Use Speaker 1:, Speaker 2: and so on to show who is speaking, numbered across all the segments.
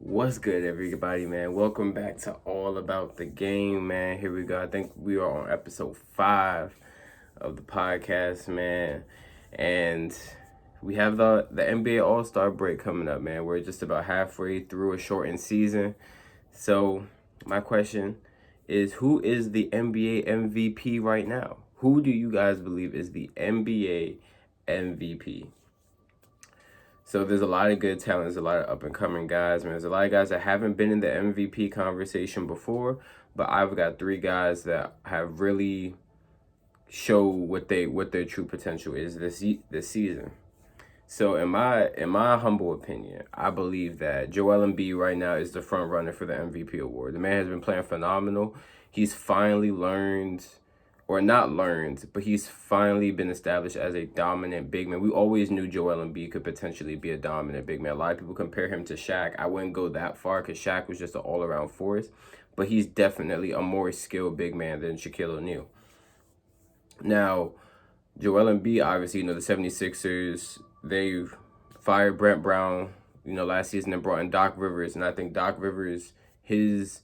Speaker 1: What's good, everybody, man? Welcome back to All About the Game, man. Here we go. I think we are on episode 5 of the podcast, man. And we have the NBA All-Star break coming up, man. We're just about halfway through a shortened season. So, my question is, who is the NBA MVP right now? Who do you guys believe is the NBA MVP? So there's a lot of good talent. There's a lot of up and coming guys, man. There's a lot of guys that haven't been in the MVP conversation before, but I've got 3 guys that have really show what their true potential is this season. So in my humble opinion, I believe that Joel Embiid right now is the front runner for the MVP award. The man has been playing phenomenal. He's finally learned, or not learned, but he's finally been established as a dominant big man. We always knew Joel Embiid could potentially be a dominant big man. A lot of people compare him to Shaq. I wouldn't go that far because Shaq was just an all-around force, but he's definitely a more skilled big man than Shaquille O'Neal. Now, Joel Embiid, obviously, the 76ers, they fired Brent Brown, last season and brought in Doc Rivers. And I think Doc Rivers, his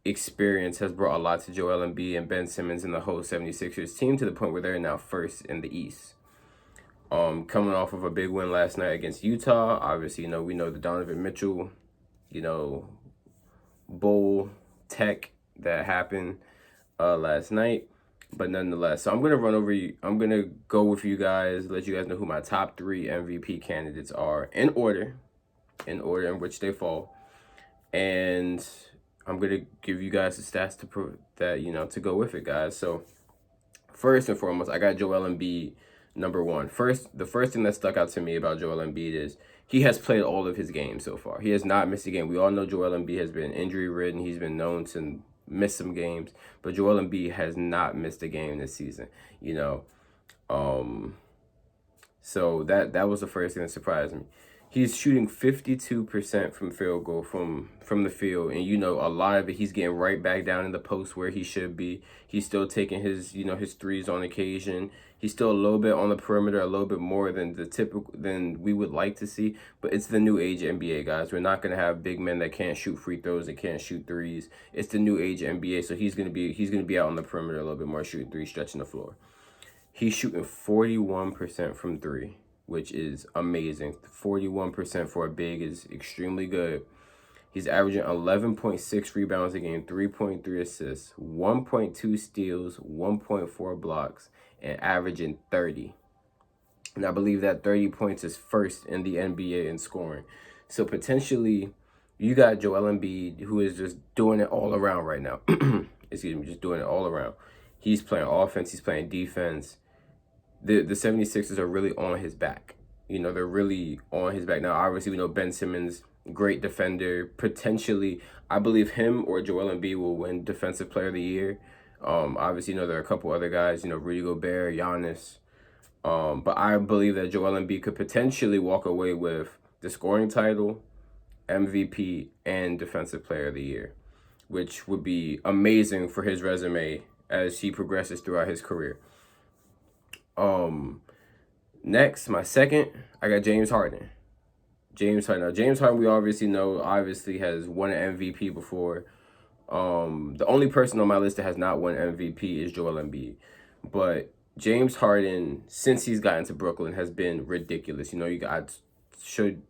Speaker 1: experience has brought a lot to Joel Embiid and Ben Simmons and the whole 76ers team to the point where they're now first in the East. Coming off of a big win last night against Utah. Obviously, we know the Donovan Mitchell, Bull tech that happened last night. But nonetheless, so I'm going to go with you guys, let you guys know who my top 3 MVP candidates are in order in which they fall. And I'm going to give you guys the stats to prove that, to go with it, guys. So first and foremost, I got Joel Embiid number 1. The first thing that stuck out to me about Joel Embiid is he has played all of his games so far. He has not missed a game. We all know Joel Embiid has been injury-ridden. He's been known to miss some games, but Joel Embiid has not missed a game this season, So that was the first thing that surprised me. He's shooting 52% from field goal from the field, and a lot of it he's getting right back down in the post where he should be. He's still taking his his threes on occasion. He's still a little bit on the perimeter, a little bit more than we would like to see. But it's the new age NBA, guys. We're not gonna have big men that can't shoot free throws and can't shoot threes. It's the new age NBA, so he's gonna be out on the perimeter a little bit more, shooting threes, stretching the floor. He's shooting 41% from 3, which is amazing. 41% for a big is extremely good. He's averaging 11.6 rebounds a game, 3.3 assists, 1.2 steals, 1.4 blocks, and averaging 30. And I believe that 30 points is first in the NBA in scoring. So potentially, you got Joel Embiid, who is just doing it all around right now. Excuse me, just doing it all around. He's playing offense, he's playing defense. The 76ers are really on his back. They're really on his back. Now, obviously, we know Ben Simmons, great defender. Potentially, I believe him or Joel Embiid will win Defensive Player of the Year. Obviously, there are a couple other guys, Rudy Gobert, Giannis. But I believe that Joel Embiid could potentially walk away with the scoring title, MVP, and Defensive Player of the Year, which would be amazing for his resume as he progresses throughout his career. Next, my second, I got James Harden. James Harden. Now, James Harden, we obviously has won an MVP before. The only person on my list that has not won MVP is Joel Embiid. But James Harden, since he's gotten to Brooklyn, has been ridiculous. I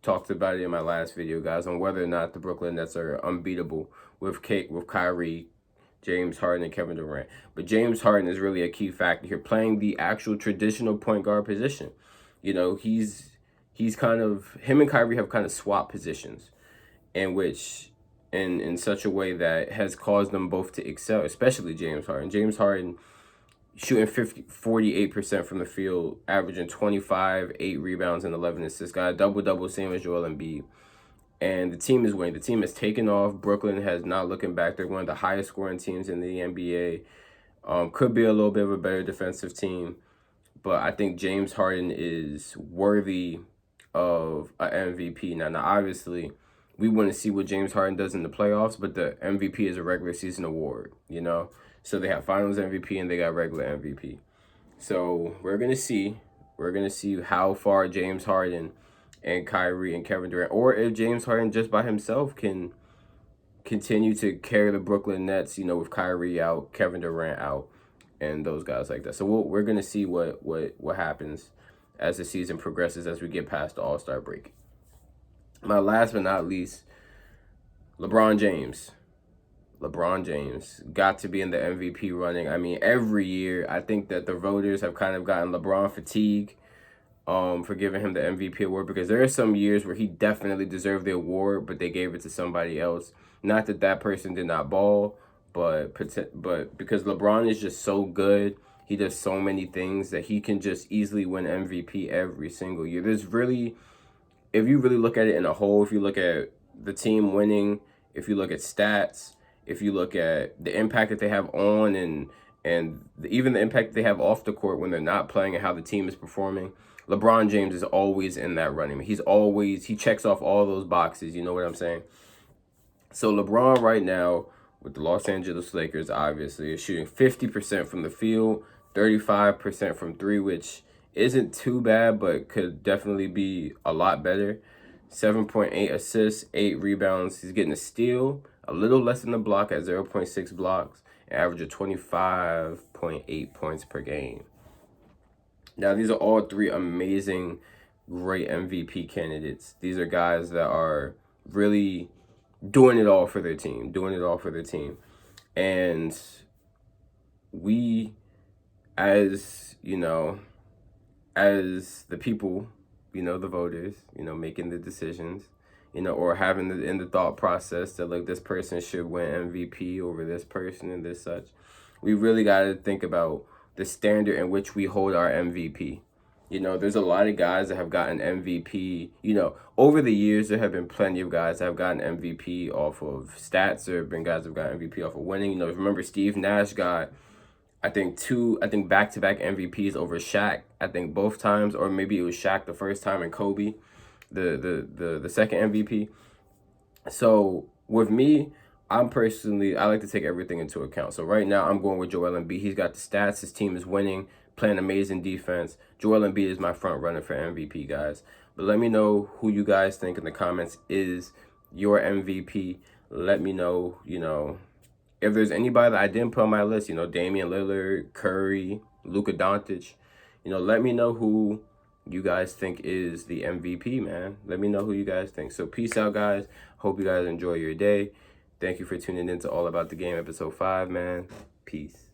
Speaker 1: talked about it in my last video, guys, on whether or not the Brooklyn Nets are unbeatable with Kyrie, James Harden, and Kevin Durant. But James Harden is really a key factor here, playing the actual traditional point guard position. He's kind of, him and Kyrie have kind of swapped positions, in such a way that has caused them both to excel, especially James Harden. James Harden shooting 48% from the field, averaging 25, 8 rebounds, and 11 assists. Got a double-double, same as Joel Embiid. And the team is winning. The team has taken off. Brooklyn has not looking back. They're one of the highest scoring teams in the NBA. Could be a little bit of a better defensive team. But I think James Harden is worthy of an MVP. Now, obviously, we want to see what James Harden does in the playoffs, but the MVP is a regular season award, So they have finals MVP and they got regular MVP. So we're going to see how far James Harden and Kyrie and Kevin Durant, or if James Harden just by himself can continue to carry the Brooklyn Nets, with Kyrie out, Kevin Durant out, and those guys like that. So we're gonna see what happens as the season progresses, as we get past the All-Star break. My last but not least, LeBron James. LeBron James got to be in the MVP running. I mean, every year, I think that the voters have kind of gotten LeBron fatigue for giving him the MVP award, because there are some years where he definitely deserved the award, but they gave it to somebody else. Not that that person did not ball, but because LeBron is just so good, he does so many things that he can just easily win MVP every single year. There's really, if you really look at it in a whole, if you look at the team winning, if you look at stats, if you look at the impact that they have on even the impact they have off the court when they're not playing and how the team is performing, LeBron James is always in that running. He checks off all those boxes, you know what I'm saying? So LeBron right now with the Los Angeles Lakers obviously is shooting 50% from the field, 35% from three, which isn't too bad, but could definitely be a lot better. 7.8 assists, 8 rebounds. He's getting a steal, a little less than the block at 0.6 blocks, an average of 25.8 points per game. Now, these are all three amazing, great MVP candidates. These are guys that are really doing it all for their team, And we, as the people, the voters, making the decisions, or having in the thought process that, like, this person should win MVP over this person and this such, we really got to think about the standard in which we hold our MVP. There's a lot of guys that have gotten MVP. Over the years, there have been plenty of guys that have gotten MVP off of stats. There have been guys that have gotten MVP off of winning. Remember Steve Nash got, I think back-to-back MVPs over Shaq. I think both times, or maybe it was Shaq the first time and Kobe, the second MVP. So with me, I like to take everything into account. So right now, I'm going with Joel Embiid. He's got the stats. His team is winning, playing amazing defense. Joel Embiid is my front runner for MVP, guys. But let me know who you guys think in the comments is your MVP. Let me know, if there's anybody that I didn't put on my list, Damian Lillard, Curry, Luka Doncic, let me know who you guys think is the MVP, man. Let me know who you guys think. So peace out, guys. Hope you guys enjoy your day. Thank you for tuning in to All About the Game, episode 5, man. Peace.